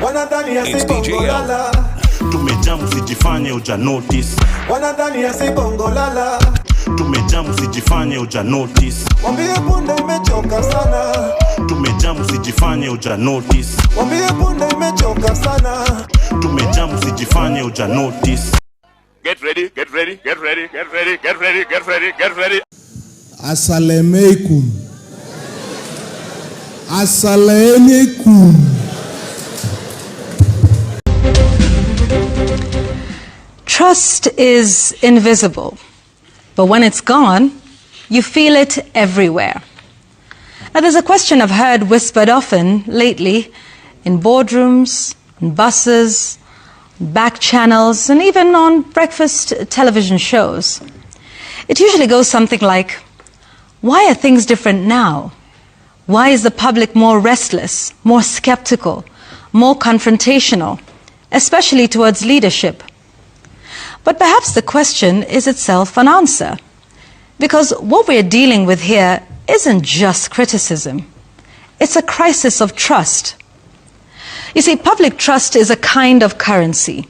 Wanadhani asibongolala. Tumejamu sijifanye uja notice. Wanadhani asibongolala. Tumejamu sijifanye uja notice. Wambie punde imechoka sana. Tumejamu sijifanye uja notice. Wambie punde imechoka sana. Tumejamu sijifanye uja notice. Get ready, get ready, get ready, get ready, get ready, get ready, get ready. Assalamualaikum. Assalamualaikum. Trust is invisible, but when it's gone, you feel it everywhere. Now, there's a question I've heard whispered often lately in boardrooms, in buses, back channels, and even on breakfast television shows. It usually goes something like, why are things different now? Why is the public more restless, more skeptical, more confrontational, especially towards leadership? But perhaps the question is itself an answer, because what we're dealing with here isn't just criticism. It's a crisis of trust. You see, public trust is a kind of currency.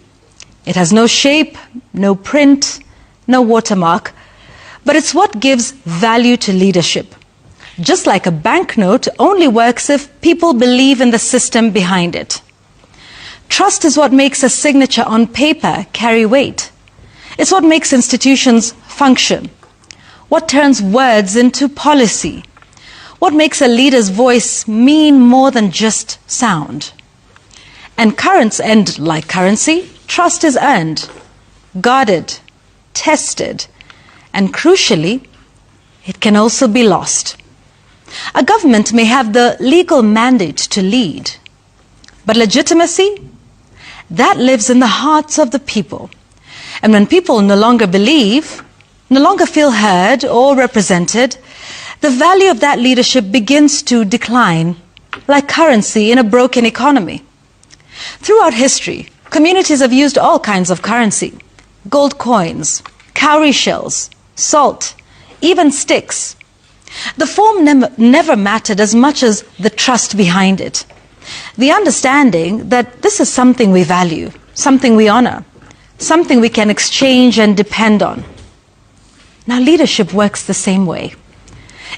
It has no shape, no print, no watermark, but it's what gives value to leadership. Just like a banknote only works if people believe in the system behind it. Trust is what makes a signature on paper carry weight. It's what makes institutions function. What turns words into policy. What makes a leader's voice mean more than just sound. And like currency, trust is earned, guarded, tested, and crucially, it can also be lost. A government may have the legal mandate to lead, but legitimacy, that lives in the hearts of the people. And when people no longer believe, no longer feel heard or represented, the value of that leadership begins to decline, like currency in a broken economy. Throughout history, communities have used all kinds of currency: gold coins, cowrie shells, salt, even sticks. The form never mattered as much as the trust behind it. The understanding that this is something we value, something we honor, something we can exchange and depend on. Now, leadership works the same way.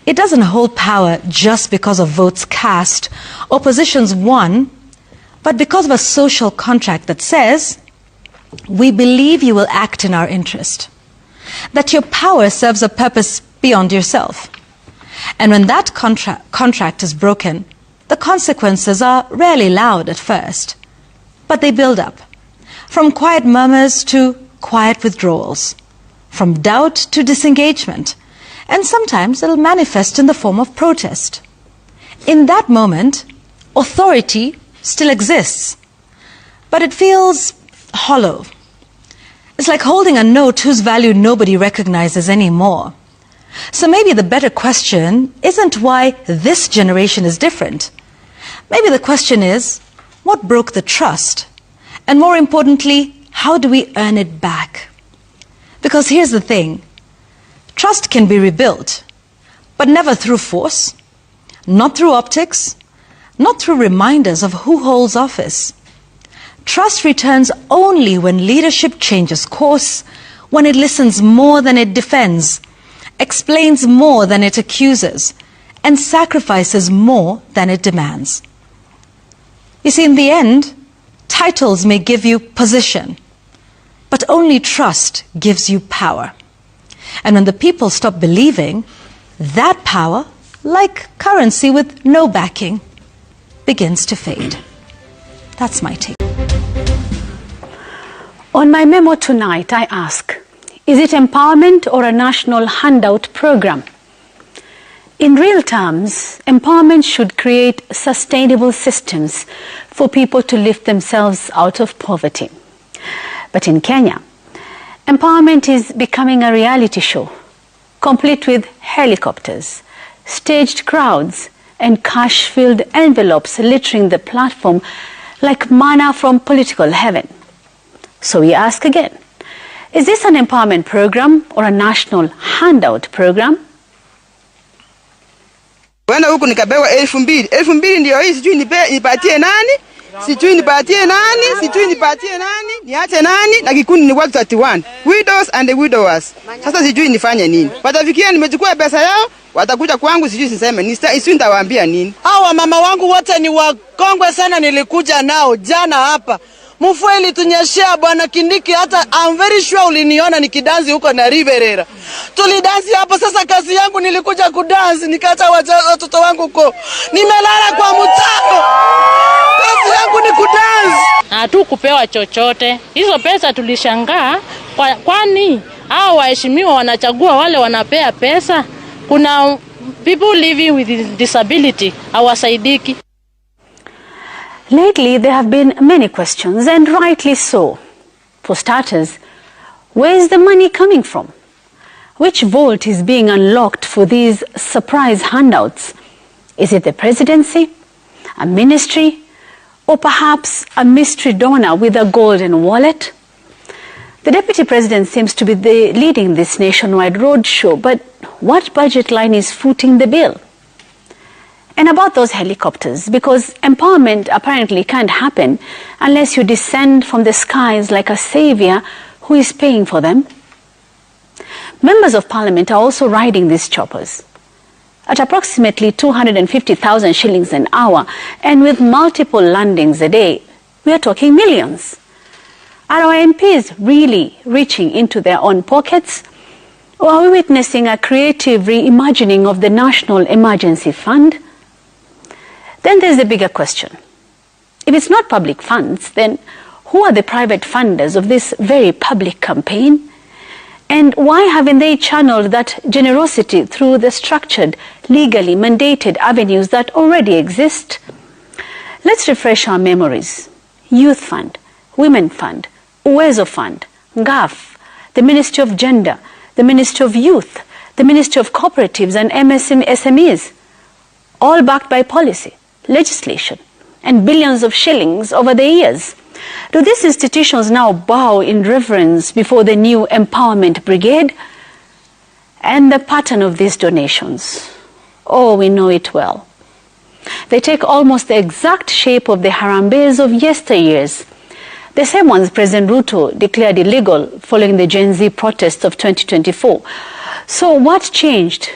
It doesn't hold power just because of votes cast or positions won, but because of a social contract that says, we believe you will act in our interest, that your power serves a purpose beyond yourself. And when that contract is broken, the consequences are rarely loud at first, but they build up. From quiet murmurs to quiet withdrawals, from doubt to disengagement, and sometimes it'll manifest in the form of protest. In that moment, authority still exists, but it feels hollow. It's like holding a note whose value nobody recognizes anymore. So maybe the better question isn't why this generation is different. Maybe the question is, what broke the trust? And more importantly, how do we earn it back? Because here's the thing, trust can be rebuilt, but never through force, not through optics, not through reminders of who holds office. Trust returns only when leadership changes course, when it listens more than it defends, explains more than it accuses, and sacrifices more than it demands. You see, in the end, titles may give you position, but only trust gives you power. And when the people stop believing, that power, like currency with no backing, begins to fade. That's my take. On my memo tonight, I ask, is it empowerment or a national handout program? In real terms, empowerment should create sustainable systems for people to lift themselves out of poverty. But in Kenya, empowerment is becoming a reality show, complete with helicopters, staged crowds, and cash-filled envelopes littering the platform like manna from political heaven. So we ask again, is this an empowerment program or a national handout program? Wenda huku nikabewa 1200 ndio hii sijui nipatie nani Sijui nipatie nani, niache nani, na kikundi ni watu 31. Widows and the widowers. Sasa sijui nifanye nini. Watafikia nimechukua pesa yao, watakuja kwangu sijui niseme, nitawaambia nini. Hawa mama wangu wote ni wakongwe sana, nilikuja nao jana hapa. Mvua ilitunyeshea bwana Kindiki, hata I'm very sure uliniona nikidansi huko na Riverera. Tulidansi hapo. Sasa kazi yangu nilikuja kudansi, nikaacha watoto wangu huko. Nimelala kwa mtaro. Kazi yangu ni kudansi. Hatu kupewa chochote. Hizo pesa tulishangaa kwani hao waheshimiwa wanachagua wale wanapea pesa. Kuna people living with disability hawasaidiki. Lately, there have been many questions, and rightly so. For starters, where is the money coming from? Which vault is being unlocked for these surprise handouts? Is it the presidency, a ministry, or perhaps a mystery donor with a golden wallet? The deputy president seems to be leading this nationwide roadshow, but what budget line is footing the bill? And about those helicopters, because empowerment apparently can't happen unless you descend from the skies like a savior who is paying for them. Members of parliament are also riding these choppers at approximately 250,000 shillings an hour, and with multiple landings a day, we are talking millions. Are our MPs really reaching into their own pockets? Or are we witnessing a creative reimagining of the National Emergency Fund? Then there's the bigger question. If it's not public funds, then who are the private funders of this very public campaign? And why haven't they channeled that generosity through the structured, legally mandated avenues that already exist? Let's refresh our memories. Youth Fund, Women Fund, Uwezo Fund, GAF, the Ministry of Gender, the Ministry of Youth, the Ministry of Cooperatives and SMEs, all backed by policy, legislation, and billions of shillings over the years. Do these institutions now bow in reverence before the new empowerment brigade? And the pattern of these donations, oh, we know it well. They take almost the exact shape of the Harambes of yesteryears, the same ones President Ruto declared illegal following the Gen Z protests of 2024. So what changed?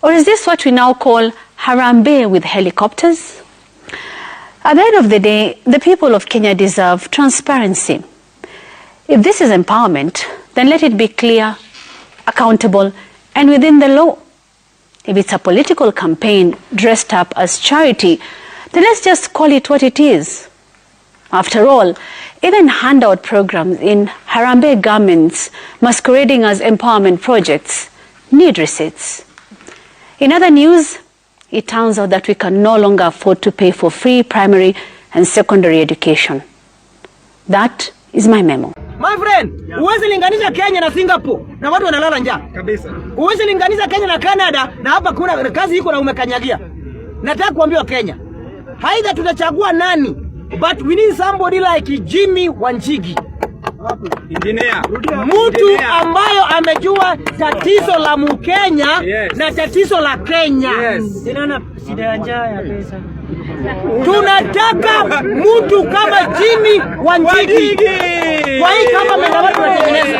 Or is this what we now call Harambe with helicopters? At the end of the day, the people of Kenya deserve transparency. If this is empowerment, then let it be clear, accountable, and within the law. If it's a political campaign dressed up as charity, then let's just call it what it is. After all, even handout programs in Harambe garments masquerading as empowerment projects need receipts. In other news, it turns out that we can no longer afford to pay for free primary and secondary education. That is my memo. My friend, huwezi linganisha Kenya na Singapore na watu wanalala njaa. Kabisa. Huwezi linganisha Kenya na Canada na hapa kuna kazi iko na umekanyagia. Nataka kuambia Kenya, haidha tutachagua nani, but we need somebody like Jimmy Wanjigi. Engineer. Mtu ambayo amejua tatizo la Mkenya, yes, na tatizo la Kenya. Yes. Sina shida ya njaa ya pesa. Tunataka mtu kama Jimmy Wanjigi. Kwa hii kama mnawatu watengeneza.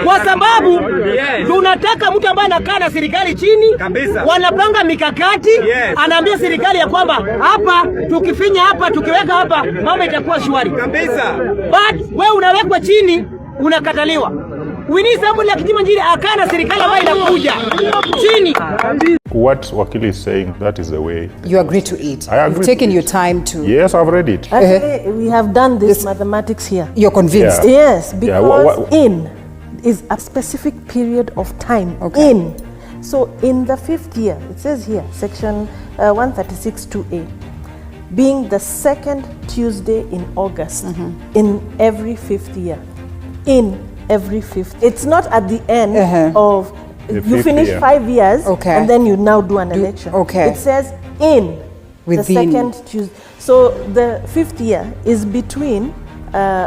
Kwa sababu yes, tunataka mtu ambaye anakaa na serikali chini, kabisa, wanapanga mikakati, yes, anaambia serikali ya kwamba hapa tukifinya hapa tukiweka hapa mambo itakuwa shwari. Kabisa. But wewe unawekwa chini unakataliwa. We need somebody like Jimmy Wanjigi akaa na serikali ambayo inakuja chini. What Wakili is saying, that is the way. You agree to it? I agree. You've taken your time to... Yes, I've read it. Actually, we have done this mathematics here. You're convinced? Yeah. Yes, because in is a specific period of time. Okay. In. So in the 5th year, it says here, section 136(2)(a), being the 2nd Tuesday in August, in every 5th year. In every 5th. It's not at the end of... You finish year. 5 years, okay, and then you now do an election. Okay. It says in within the 2nd Tuesday. So the 5th year is between,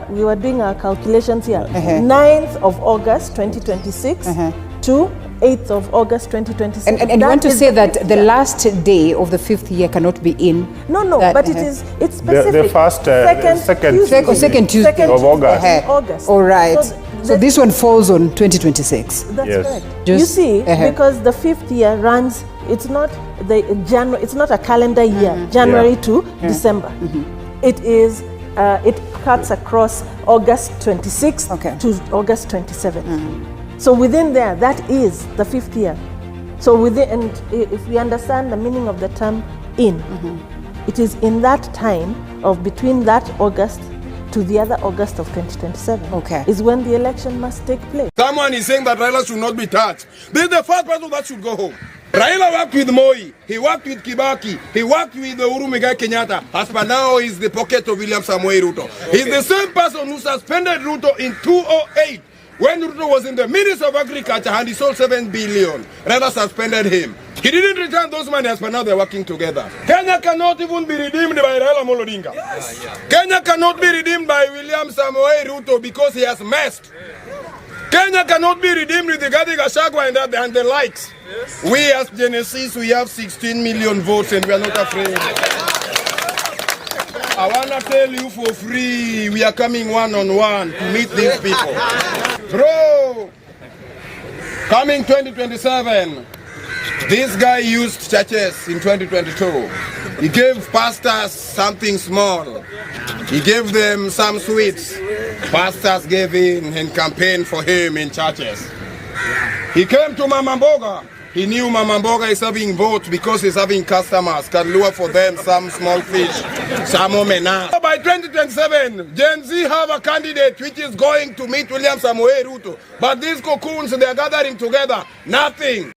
we were doing our calculations here, 9th of August 2026 to 8th of August 2026. And you want to say that the last day of the 5th year cannot be in? No, but it's specific. The first, second Tuesday of August. August. All right. So this one falls on 2026. That's Yes. correct. You see, because the 5th year runs, it's not it's not a calendar year, January to December. It is it cuts across August 26 to August 27. So within there, that is the 5th year. So within, and if we understand the meaning of the term in, it is in that time of between that August to the other August of 2027 is when the election must take place. Someone is saying that Raila should not be touched. This is the first person that should go home. Raila worked with Moi, he worked with Kibaki, he worked with Uhuru Muigai Kenyatta. As per now, he's the pocket of William Samoei Ruto. He's the same person who suspended Ruto in 2008 when Ruto was in the Ministry of Agriculture and he sold 7 billion. Raila suspended him. He didn't return those money. As per now, they're working together. Kenya cannot even be redeemed by Raila Amolo Odinga. Kenya cannot be redeemed by William Samoei Ruto because he has messed. Kenya cannot be redeemed with the Rigathi Gachagua and the likes. We as Genesis, we have 16 million votes and we are not afraid. I want to tell you for free, we are coming one-on-one to meet these people. Bro, coming 2027, this guy used churches in 2022. He gave pastors something small. He gave them some sweets. Pastors gave in and campaigned for him in churches. He came to Mama Mboga. He knew Mama Mboga is having votes because he's having customers. Can lure for them some small fish, some omena. By 2027, Gen Z have a candidate which is going to meet William Samoei Ruto. But these cocoons, they are gathering together. Nothing.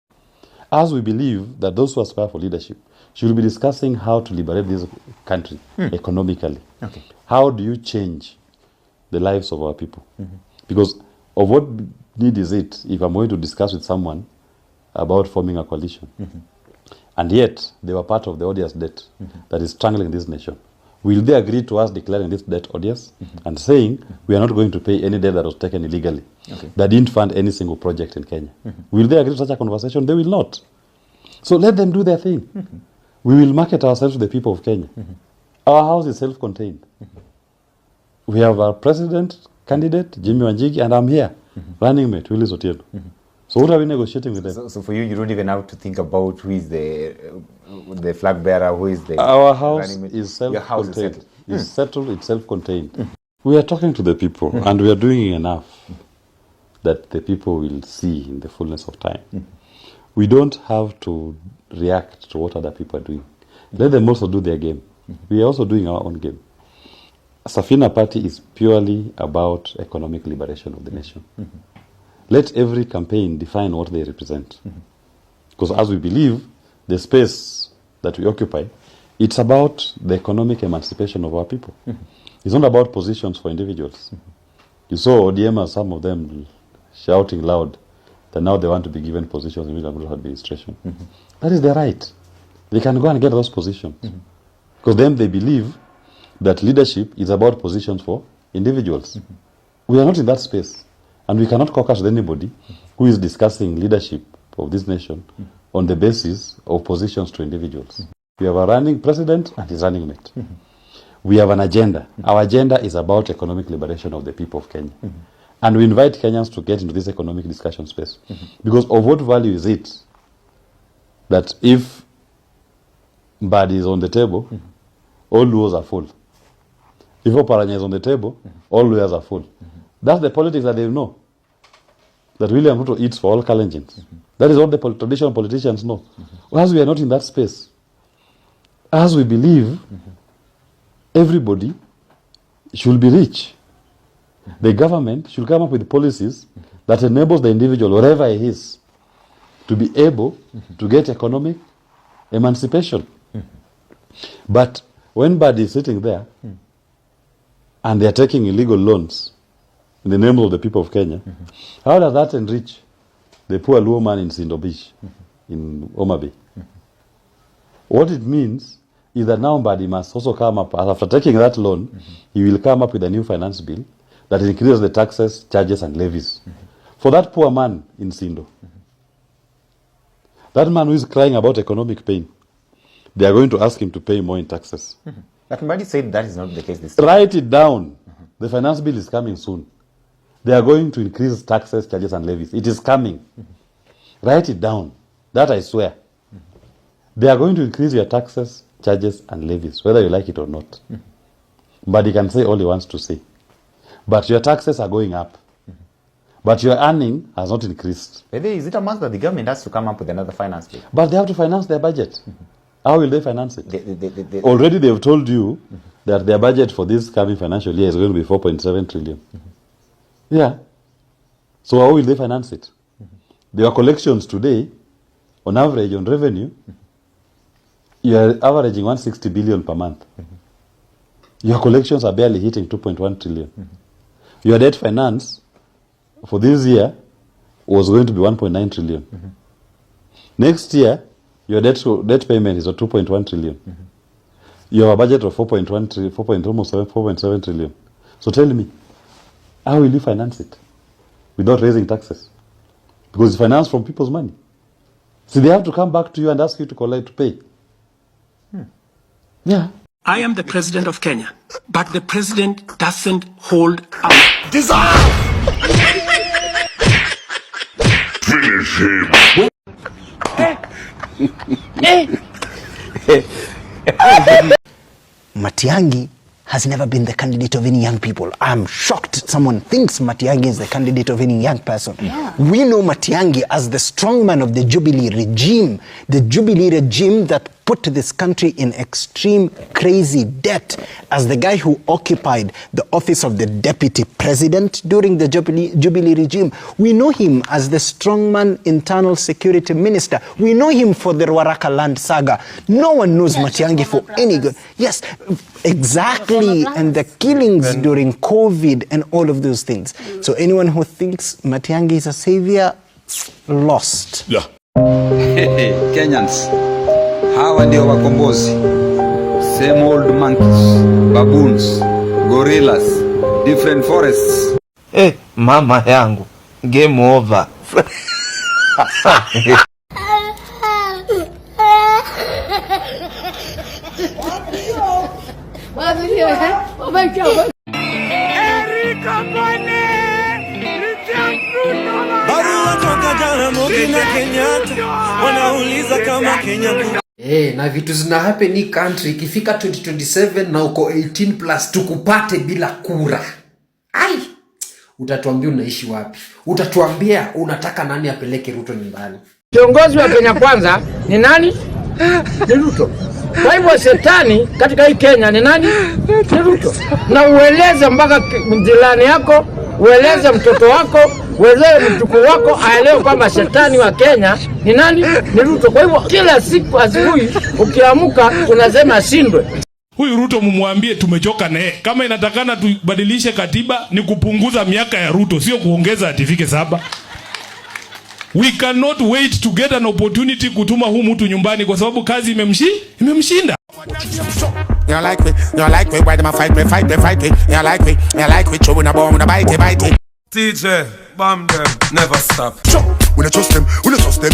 As we believe that those who aspire for leadership should be discussing how to liberate this country economically. How do you change the lives of our people? Because of what need is it if I'm going to discuss with someone about forming a coalition, and yet they were part of the odious debt that is strangling this nation? Will they agree to us declaring this debt odious and saying we are not going to pay any debt that was taken illegally, that didn't fund any single project in Kenya? Will they agree to such a conversation? They will not. So let them do their thing. We will market ourselves to the people of Kenya. Our house is self-contained. We have our president candidate, Jimmy Wanjigi, and I'm here, running mate, Willis Otieno. So what are we negotiating with them? So for you, you don't even have to think about who is the flag bearer, who is the... Our house is self-contained. It's settled, it's self-contained. We are talking to the people, and we are doing enough that the people will see in the fullness of time. We don't have to react to what other people are doing. Let them also do their game. We are also doing our own game. Safina Party is purely about economic liberation of the nation. Let every campaign define what they represent. Because as we believe, the space that we occupy, it's about the economic emancipation of our people. It's not about positions for individuals. You saw ODM and some of them shouting loud that now they want to be given positions in William Ruto administration. That is their right. They can go and get those positions. Because then they believe that leadership is about positions for individuals. We are not in that space. And we cannot caucus with anybody who is discussing leadership of this nation on the basis of positions to individuals. We have a running president and his running mate. We have an agenda. Our agenda is about economic liberation of the people of Kenya. And we invite Kenyans to get into this economic discussion space. Because of what value is it that if Mbadi is on the table, all Luos are full. If Oparanya is on the table, all lawyers are full. That's the politics that they know. That William Ruto eats for all Kalenjins. That is what the traditional politicians know. As we are not in that space, as we believe everybody should be rich, the government should come up with policies that enables the individual, wherever he is, to be able to get economic emancipation. But when Mbadi is sitting there and they are taking illegal loans in the name of the people of Kenya, how does that enrich the poor Luo man in Sindo Beach, in Homa Bay? What it means is that now Mbadi must also come up, after taking that loan, he will come up with a new finance bill that increases the taxes, charges, and levies for that poor man in Sindo. That man who is crying about economic pain, they are going to ask him to pay more in taxes. But Mbadi said that is not the case this time. Write it down. The finance bill is coming soon. They are going to increase taxes, charges, and levies. It is coming. Write it down. That I swear. They are going to increase your taxes, charges, and levies, whether you like it or not. But he can say all he wants to say. But your taxes are going up. But your earning has not increased. Is it a must that the government has to come up with another finance bill? But they have to finance their budget. How will they finance it? Already they have told you that their budget for this coming financial year is going to be 4.7 trillion. Yeah. So how will they finance it? Their collections today, on average, on revenue, you are averaging 160 billion per month. Your collections are barely hitting 2.1 trillion. Your debt finance for this year was going to be 1.9 trillion. Next year, your debt payment is at 2.1 trillion. You have a budget of 4.7 trillion. So tell me, how will you finance it without raising taxes? Because it's financed from people's money. So they have to come back to you and ask you to collect, to pay. Yeah. I am the president of Kenya, but the president doesn't hold up. Dissolve! Finish him. Matiang'i has never been the candidate of any young people. I'm shocked someone thinks Matiang'i is the candidate of any young person. Yeah. We know Matiang'i as the strongman of the Jubilee regime that put this country in extreme crazy debt, as the guy who occupied the office of the deputy president during the Jubilee regime. We know him as the strongman internal security minister. We know him for the Ruaraka land saga. No one knows Matiang'i for any good. Yes, exactly. And the killings during COVID and all of those things. So anyone who thinks Matiang'i is a savior, lost. Yeah. Kenyans, hawa ndio wakombozi. Same old monkeys, baboons, gorillas, different forests. Mama yangu, game over. Barua toka Jaramogi na Kenyatta wanauliza kama Kenya na vitu zina happen in country ikifika 2027 na uko 18 plus tukupate bila kura. Ai, utatuambia unaishi wapi? Utatuambia unataka nani apeleke Ruto nyumbani? Kiongozi wa Kenya kwanza ni nani? Ni Ruto. Kwa hivyo shetani katika hii Kenya ni nani? Ni Ruto. Na ueleze mpaka mjilani yako, ueleze mtoto wako, ueleze mtuko wako aelewe kwamba shetani wa Kenya ni nani? Ni Ruto. Kwa hivyo kila siku asubuhi ukiamka unasema ashindwe. Huyu Ruto mumwambie tumechoka naye. Kama inatakana tubadilishe katiba ni kupunguza miaka ya Ruto, sio kuongeza atifike 7. We cannot wait to get an opportunity kutuma huyu mtu nyumbani kwa sababu kazi imemshinda. You like me, why them a fight me? You like me, chewing a bone, bite. TJ, bomb them, never stop. We don't trust them,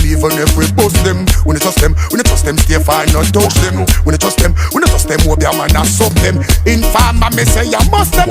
even if we bust them. We don't trust them, stay far, not touch them. We don't trust them, hope their man not sub them. Informer, me say you must them.